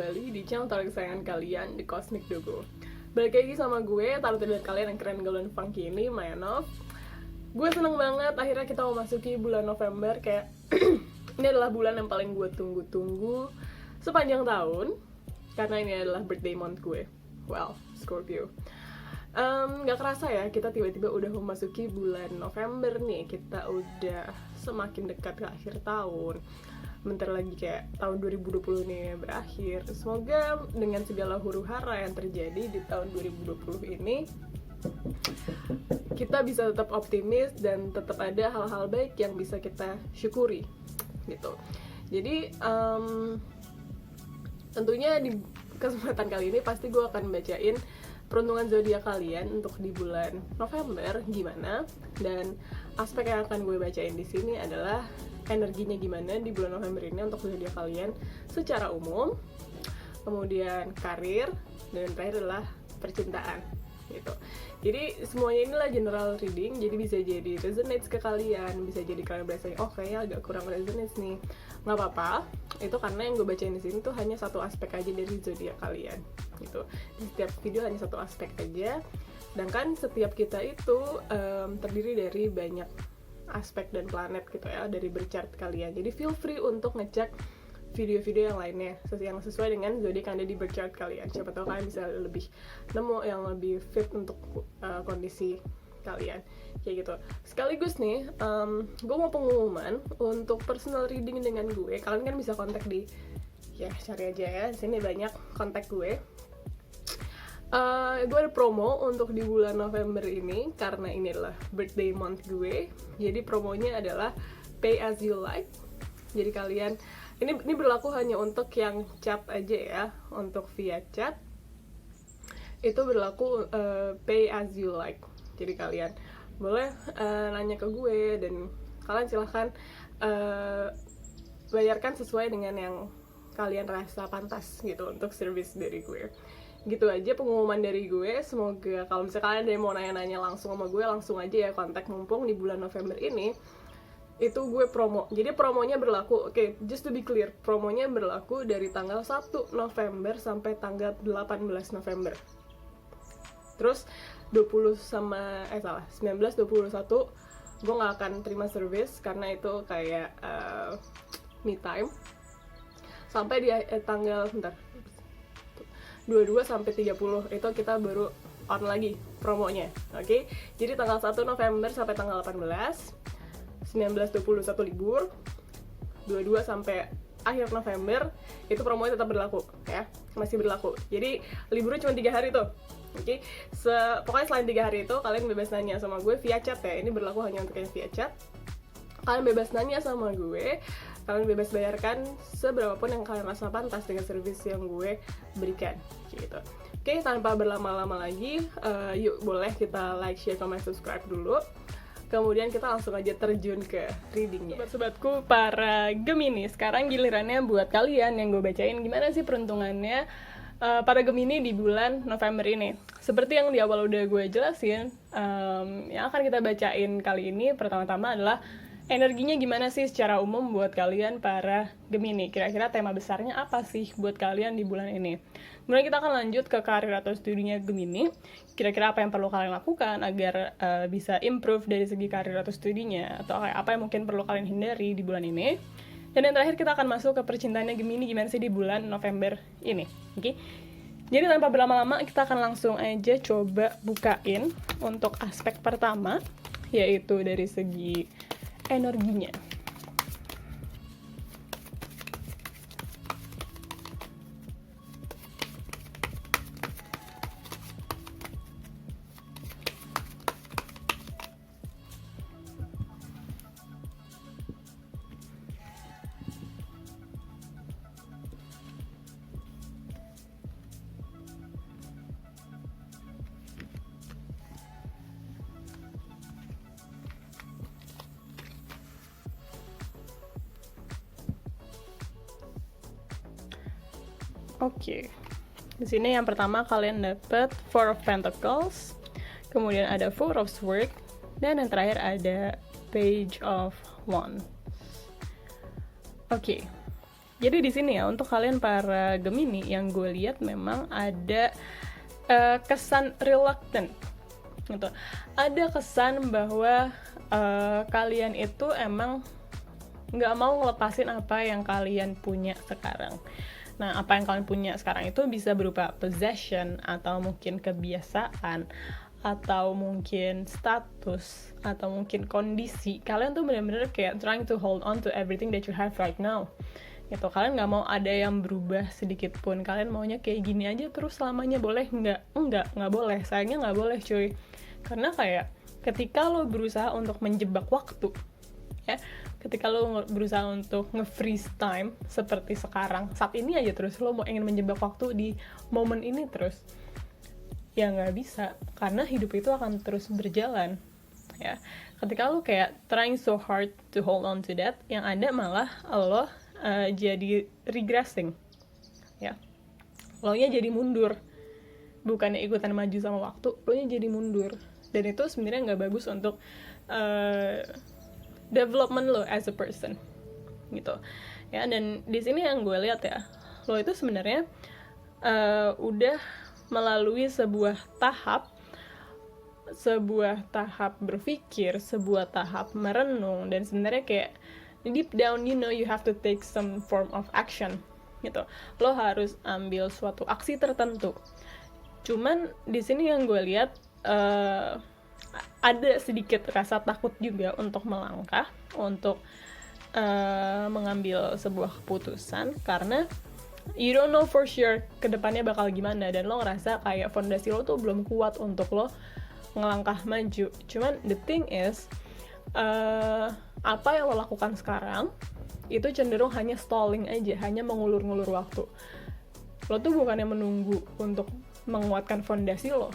kembali di channel taruh kesayangan kalian, The Cosmic Dogo. Balik lagi sama gue, taruh tidur kalian yang keren, gaul, dan funky ini, Mayanov. Gue seneng banget, akhirnya kita mau masuki bulan November. Kayak ini adalah bulan yang paling gue tunggu-tunggu sepanjang tahun, karena ini adalah birthday month gue. Well, Scorpio. Gak kerasa ya, kita tiba-tiba udah memasuki bulan November nih. Kita udah semakin dekat ke akhir tahun. Bentar lagi kayak tahun 2020 nih berakhir. Semoga dengan segala huru-hara yang terjadi di tahun 2020 ini, kita bisa tetap optimis dan tetap ada hal-hal baik yang bisa kita syukuri gitu. Jadi tentunya di kesempatan kali ini pasti gue akan bacain peruntungan zodiak kalian untuk di bulan November gimana, dan aspek yang akan gue bacain di sini adalah energinya gimana di bulan November ini untuk zodiak kalian secara umum, kemudian karir, dan terakhir adalah percintaan gitu. Jadi semuanya inilah general reading, jadi bisa jadi resonates ke kalian, bisa jadi kalian berasa oh kayaknya agak kurang resonates nih, nggak apa-apa. Itu karena yang gue bacain di sini tuh hanya satu aspek aja dari zodiak kalian gitu. Di setiap video hanya satu aspek aja, sedangkan setiap kita itu terdiri dari banyak aspek dan planet gitu ya, dari berchart kalian. Jadi feel free untuk ngecek video-video yang lainnya yang sesuai dengan zodiak yang ada di berchart kalian. Siapa tahu kalian bisa lebih nemu yang lebih fit untuk kondisi kalian kayak gitu. Sekaligus nih, gue mau pengumuman untuk personal reading dengan gue. Kalian kan bisa kontak di, ya cari aja ya, di sini banyak kontak gue. Gue ada promo untuk di bulan November ini karena ini adalah birthday month gue. Jadi promonya adalah pay as you like. Jadi kalian ini berlaku hanya untuk yang chat aja ya. Untuk via chat itu berlaku pay as you like. Jadi kalian boleh nanya ke gue, dan kalian silahkan bayarkan sesuai dengan yang kalian rasa pantas gitu untuk service dari gue. Gitu aja pengumuman dari gue. Semoga kalau misalnya kalian ada yang mau nanya-nanya langsung sama gue, langsung aja ya kontak, mumpung di bulan November ini itu gue promo. Jadi promonya berlaku, oke, just to be clear, promonya berlaku dari tanggal 1 November sampai tanggal 18 November. Terus 19, 21 gue gak akan terima service karena itu kayak me time. Sampai di tanggal 22 sampai 30 itu kita baru on lagi promonya. Oke? Jadi tanggal 1 November sampai tanggal 18, 19, 21 libur, 22 sampai akhir November itu promonya tetap berlaku ya, masih berlaku. Jadi liburnya cuma 3 hari tuh. Oke? Pokoknya selain 3 hari itu kalian bebas nanya sama gue via chat ya. Ini berlaku hanya untuk yang via chat. Kalian bebas nanya sama gue, kalian bebas bayarkan seberapapun yang kalian rasa pantas dengan service yang gue berikan gitu. Oke, tanpa berlama-lama lagi, yuk boleh kita like, share, comment, subscribe dulu. Kemudian kita langsung aja terjun ke readingnya. Sobat-sobatku para Gemini, sekarang gilirannya buat kalian yang gue bacain gimana sih peruntungannya para Gemini di bulan November ini. Seperti yang di awal udah gue jelasin, yang akan kita bacain kali ini pertama-tama adalah energinya gimana sih secara umum buat kalian para Gemini. Kira-kira tema besarnya apa sih buat kalian di bulan ini. Kemudian kita akan lanjut ke karir atau studinya Gemini. Kira-kira apa yang perlu kalian lakukan agar bisa improve dari segi karir atau studinya, atau apa yang mungkin perlu kalian hindari di bulan ini. Dan yang terakhir kita akan masuk ke percintaannya Gemini gimana sih di bulan November ini. Oke? Jadi tanpa berlama-lama kita akan langsung aja coba bukain untuk aspek pertama, yaitu dari segi energinya. Oke. Di sini yang pertama kalian dapat Four of Pentacles, kemudian ada Four of Swords, dan yang terakhir ada Page of Wands. Oke. Jadi di sini ya, untuk kalian para Gemini, yang gue lihat memang ada kesan reluctant gitu. Ada kesan bahwa kalian itu emang nggak mau ngelepasin apa yang kalian punya sekarang. Nah, apa yang kalian punya sekarang itu bisa berupa possession, atau mungkin kebiasaan, atau mungkin status, atau mungkin kondisi. Kalian tuh bener-bener kayak trying to hold on to everything that you have right now gitu. Kalian nggak mau ada yang berubah sedikit pun. Kalian maunya kayak gini aja terus selamanya. Boleh nggak boleh. Sayangnya nggak boleh, cuy. Karena kayak ketika lo berusaha untuk menjebak waktu, ya, ketika lo berusaha untuk nge-freeze time seperti sekarang, saat ini aja terus, lo mau ingin menjebak waktu di momen ini terus, ya nggak bisa, karena hidup itu akan terus berjalan, ya. Ketika lo kayak trying so hard to hold on to that, yang ada malah lo jadi regressing, ya. Lo nya jadi mundur, bukannya ikutan maju sama waktu, lo nya jadi mundur, dan itu sebenarnya nggak bagus untuk development lo as a person, gitu, ya. Dan di sini yang gue lihat ya, lo itu sebenarnya udah melalui sebuah tahap berpikir, sebuah tahap merenung, dan sebenarnya kayak deep down you know you have to take some form of action gitu. Lo harus ambil suatu aksi tertentu. Cuman di sini yang gue lihat ada sedikit rasa takut juga untuk melangkah, untuk mengambil sebuah keputusan, karena you don't know for sure kedepannya bakal gimana, dan lo ngerasa kayak fondasi lo tuh belum kuat untuk lo ngelangkah maju. Cuman the thing is, apa yang lo lakukan sekarang itu cenderung hanya stalling aja, hanya mengulur-ngulur waktu. Lo tuh bukannya menunggu untuk menguatkan fondasi lo,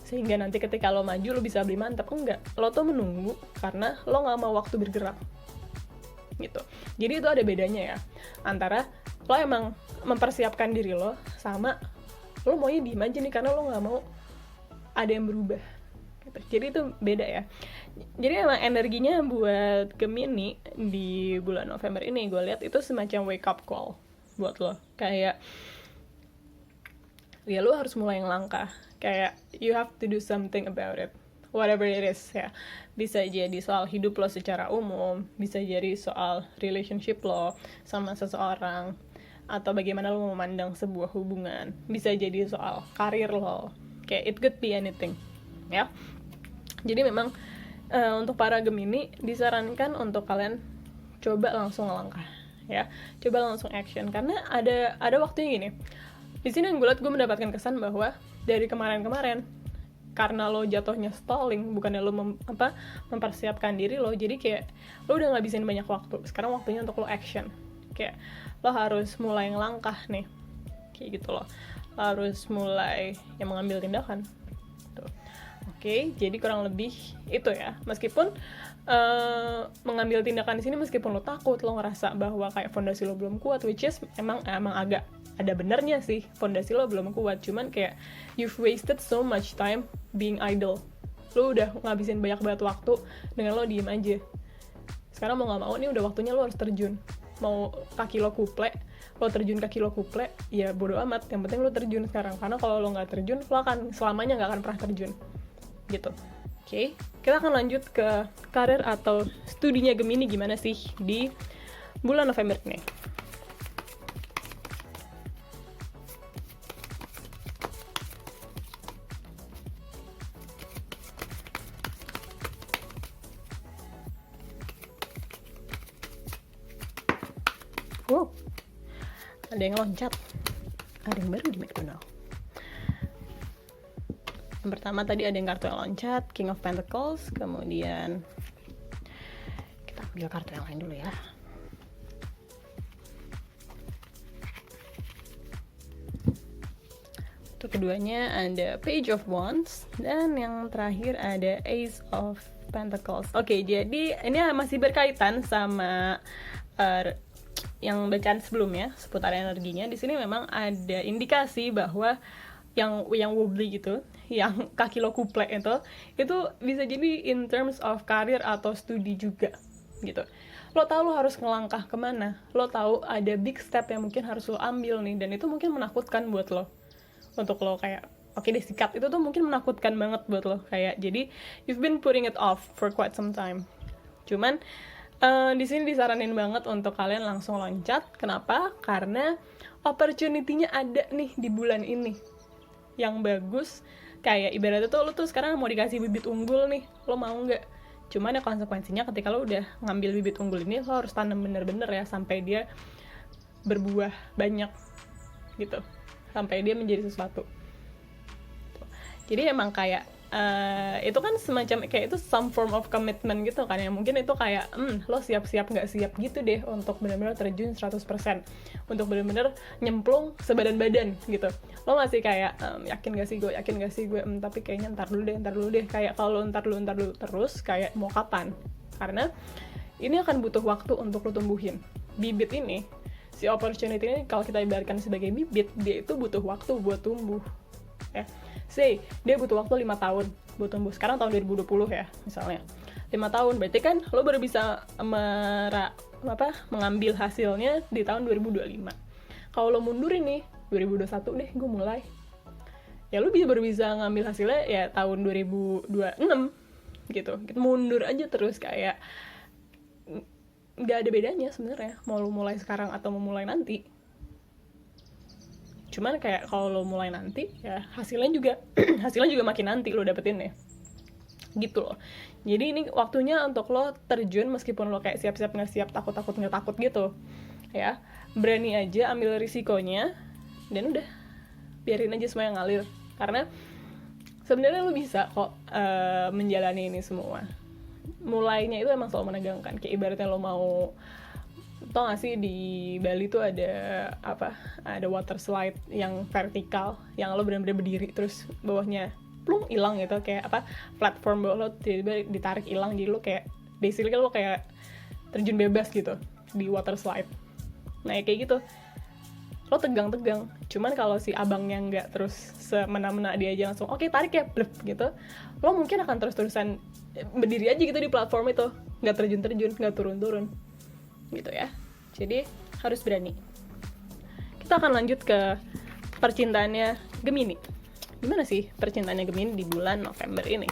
sehingga nanti ketika lo maju lo bisa lebih mantap. Enggak, lo tuh menunggu karena lo gak mau waktu bergerak gitu. Jadi itu ada bedanya ya, antara lo emang mempersiapkan diri lo, sama lo maunya diem aja nih karena lo gak mau ada yang berubah gitu. Jadi itu beda ya. Jadi emang energinya buat Gemini di bulan November ini gue lihat itu semacam wake up call buat lo. Kayak ya lo harus mulai ngelangkah, kayak you have to do something about it, whatever it is ya. Bisa jadi soal hidup lo secara umum, bisa jadi soal relationship lo sama seseorang, atau bagaimana lo memandang sebuah hubungan, bisa jadi soal karir lo, kayak it could be anything ya. Jadi memang untuk para Gemini disarankan untuk kalian coba langsung ngelangkah ya, coba langsung action, karena ada waktunya gini. Di sini yang gue lihat, gue mendapatkan kesan bahwa dari kemarin-kemarin, karena lo jatuhnya stalling, bukannya lo mempersiapkan diri lo, jadi kayak lo udah ngabisin banyak waktu. Sekarang waktunya untuk lo action, kayak lo harus mulai ngelangkah nih, kayak gitu. Lo harus mulai yang mengambil tindakan. Oke, jadi kurang lebih itu ya. Meskipun mengambil tindakan di sini, meskipun lo takut, lo ngerasa bahwa kayak fondasi lo belum kuat, which is emang agak ada benernya sih, fondasi lo belum kuat. Cuman kayak you've wasted so much time being idle. Lo udah ngabisin banyak banget waktu dengan lo diem aja. Sekarang mau nggak mau nih udah waktunya lo harus terjun. Mau kaki lo kuplek, lo terjun kaki lo kuplek, ya bodo amat. Yang penting lo terjun sekarang, karena kalau lo nggak terjun, lo akan selamanya nggak akan pernah terjun. Gitu. Oke, kita akan lanjut ke karir atau studinya Gemini gimana sih di bulan November ini. Wow, ada yang loncat, ada yang baru di McDonald. Yang pertama tadi ada yang kartu yang loncat, King of Pentacles. Kemudian kita ambil kartu yang lain dulu ya. Untuk keduanya ada Page of Wands, dan yang terakhir ada Ace of Pentacles. Oke, jadi ini masih berkaitan sama yang bacaan sebelumnya seputar energinya. Di sini memang ada indikasi bahwa yang wobbly gitu, yang kaki lo kuplek itu bisa jadi in terms of karir atau studi juga gitu. Lo tahu lo harus ngelangkah kemana, lo tahu ada big step yang mungkin harus lo ambil nih, dan itu mungkin menakutkan buat lo, untuk lo kayak oke deh sikat, itu tuh mungkin menakutkan banget buat lo, kayak jadi you've been putting it off for quite some time. Cuman di sini disaranin banget untuk kalian langsung loncat. Kenapa? Karena opportunity-nya ada nih di bulan ini yang bagus. Kayak ibaratnya tuh lo tuh sekarang mau dikasih bibit unggul nih, lo mau nggak? Cuman ya konsekuensinya ketika lo udah ngambil bibit unggul ini, lo harus tanam bener-bener ya sampai dia berbuah banyak gitu, sampai dia menjadi sesuatu. Jadi emang kayak itu kan semacam kayak itu some form of commitment gitu kan ya. Mungkin itu kayak lo siap-siap nggak siap gitu deh untuk benar-benar terjun 100%, untuk benar-benar nyemplung sebadan-badan gitu. Lo masih kayak yakin gak sih gue tapi kayaknya ntar dulu deh. Kayak kalau ntar dulu terus kayak mau kapan? Karena ini akan butuh waktu untuk lo tumbuhin bibit ini. Si opportunity ini kalau kita ibaratkan sebagai bibit, dia itu butuh waktu buat tumbuh ya. Say, dia butuh waktu 5 tahun buat tumbuh. Sekarang tahun 2020 ya, misalnya 5 tahun, berarti kan lo baru bisa mengambil hasilnya di tahun 2025. Kalau lo mundurin nih, 2021 deh gue mulai, ya lo baru bisa ngambil hasilnya ya tahun 2026 gitu. Mundur aja terus, kayak nggak ada bedanya sebenarnya mau lo mulai sekarang atau mau mulai nanti. Cuman kayak kalau lo mulai nanti ya hasilnya juga makin nanti lo dapetin ya gitu loh. Jadi ini waktunya untuk lo terjun, meskipun lo kayak siap-siap nggak siap, takut nggak takut gitu ya. Berani aja ambil risikonya, dan udah biarin aja semua yang ngalir. Karena sebenarnya lo bisa kok menjalani ini semua. Mulainya itu emang selalu menegangkan. Kayak ibaratnya lo mau, tau gak sih di Bali tuh ada water slide yang vertikal, yang lo benar-benar berdiri terus bawahnya plung hilang gitu, kayak platform bawah lo tiba-tiba ditarik hilang, jadi lo kayak basically lo kayak terjun bebas gitu di water slide. Nah kayak gitu lo tegang. Cuman kalau si abangnya nggak terus semena-mena dia aja langsung oke tarik ya blep gitu, lo mungkin akan terus-terusan berdiri aja gitu di platform itu, nggak terjun-terjun, nggak turun-turun gitu ya. Jadi harus berani. Kita akan lanjut ke percintaannya Gemini. Gimana sih percintaannya Gemini di bulan November ini?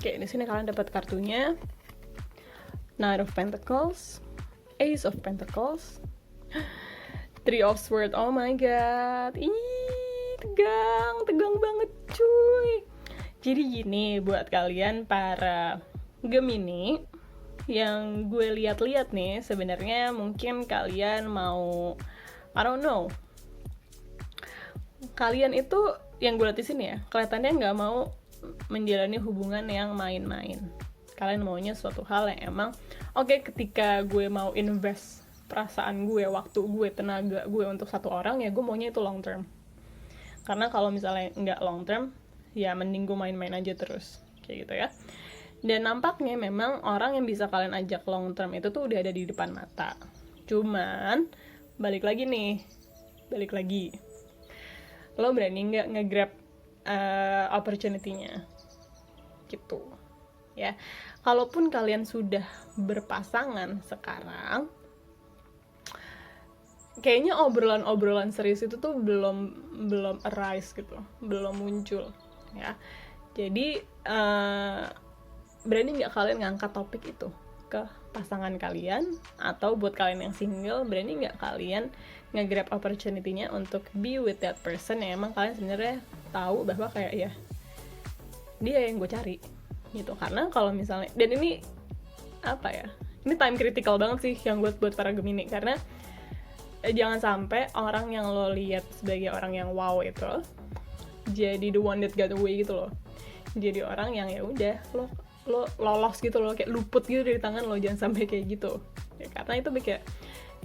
Oke, di sini kalian dapat kartunya Knight of Pentacles, Ace of Pentacles, Three of Swords. Oh my god, tegang banget cuy. Jadi gini buat kalian para Gemini yang gue lihat-lihat nih, sebenarnya mungkin kalian mau, I don't know, kalian itu yang gue lihat di sini ya, kelihatannya nggak mau menjalani hubungan yang main-main. Kalian maunya suatu hal yang emang oke, ketika gue mau invest perasaan gue, waktu gue, tenaga gue untuk satu orang, ya gue maunya itu long term. Karena kalau misalnya nggak long term, ya mending gue main-main aja terus kayak gitu ya. Dan nampaknya memang orang yang bisa kalian ajak long term itu tuh udah ada di depan mata. Cuman balik lagi, lo berani nggak nge-grab opportunity-nya gitu ya. Kalaupun kalian sudah berpasangan sekarang, kayaknya obrolan serius itu tuh belum arise gitu, belum muncul ya. Jadi berani nggak kalian ngangkat topik itu ke pasangan kalian? Atau buat kalian yang single, berani nggak kalian nge-grab opportunity-nya untuk be with that person yang emang kalian sebenarnya tahu bahwa kayak ya dia yang gue cari gitu. Karena kalau misalnya, dan ini ini time critical banget sih yang buat para Gemini, karena jangan sampai orang yang lo lihat sebagai orang yang wow itu jadi the one that got away gitu loh. Jadi orang yang ya udah lo lolos gitu loh, kayak luput gitu dari tangan lo. Jangan sampai kayak gitu ya, karena itu kayak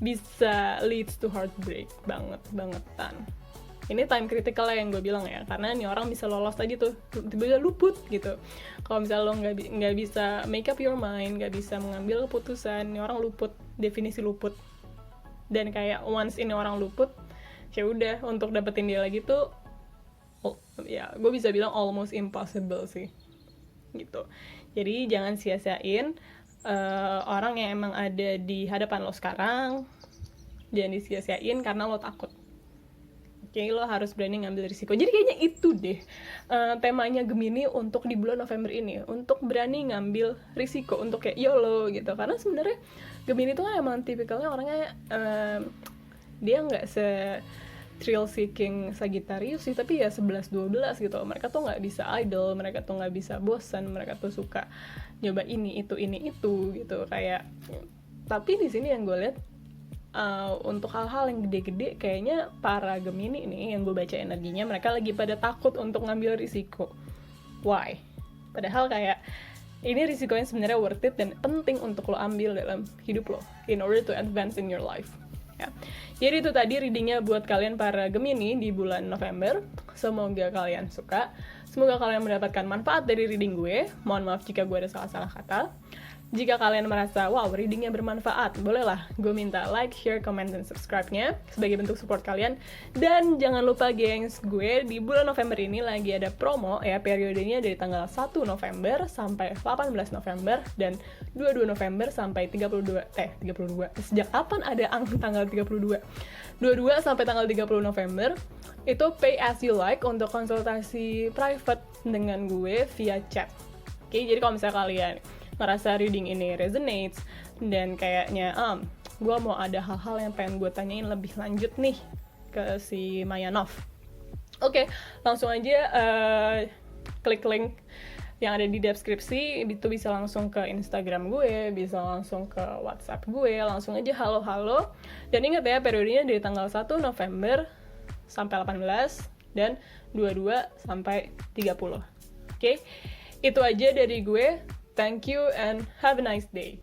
bisa leads to heartbreak bangetan. Ini time critical yang gue bilang ya, karena nih orang bisa lolos tadi tuh, tiba-tiba luput gitu. Kalau misalnya lo nggak bisa make up your mind, nggak bisa mengambil keputusan, nih orang luput, definisi luput. Dan kayak once ini orang luput, ya udah untuk dapetin dia lagi tuh, ya gue bisa bilang almost impossible sih, gitu. Jadi jangan sia-siain orang yang emang ada di hadapan lo sekarang, jangan disia-siain karena lo takut. Oke, lo harus berani ngambil risiko. Jadi kayaknya itu deh temanya Gemini untuk di bulan November ini, untuk berani ngambil risiko, untuk kayak YOLO gitu. Karena sebenarnya Gemini tuh kan emang tipikalnya orangnya dia nggak thrill seeking Sagittarius sih, tapi ya 11-12 gitu. Mereka tuh nggak bisa idle, mereka tuh nggak bisa bosan, mereka tuh suka nyoba ini itu gitu. Kayak, tapi di sini yang gue lihat untuk hal-hal yang gede-gede kayaknya para Gemini nih yang gue baca energinya, mereka lagi pada takut untuk ngambil risiko. Why? Padahal kayak ini risikonya sebenarnya worth it dan penting untuk lo ambil dalam hidup lo in order to advance in your life. Ya. Jadi itu tadi readingnya buat kalian para Gemini di bulan November. Semoga kalian suka. Semoga kalian mendapatkan manfaat dari reading gue. Mohon maaf jika gue ada salah-salah kata. Jika kalian merasa, wow, readingnya bermanfaat, bolehlah gue minta like, share, comment, dan subscribe-nya sebagai bentuk support kalian. Dan jangan lupa gengs, gue di bulan November ini lagi ada promo ya, periodenya dari tanggal 1 November sampai 18 November dan 22 November sampai 32. Sejak kapan ada tanggal 32? 22 sampai tanggal 30 November itu pay as you like untuk konsultasi private dengan gue via chat. Oke, jadi kalau misalnya kalian ngerasa reading ini resonates dan kayaknya gue mau ada hal-hal yang pengen gue tanyain lebih lanjut nih ke si Mayanov. Oke, langsung aja klik link yang ada di deskripsi, itu bisa langsung ke Instagram gue, bisa langsung ke WhatsApp gue, langsung aja halo-halo. Dan ingat ya, periodenya dari tanggal 1 November sampai 18 dan 22 sampai 30. Oke, itu aja dari gue. Thank you and have a nice day.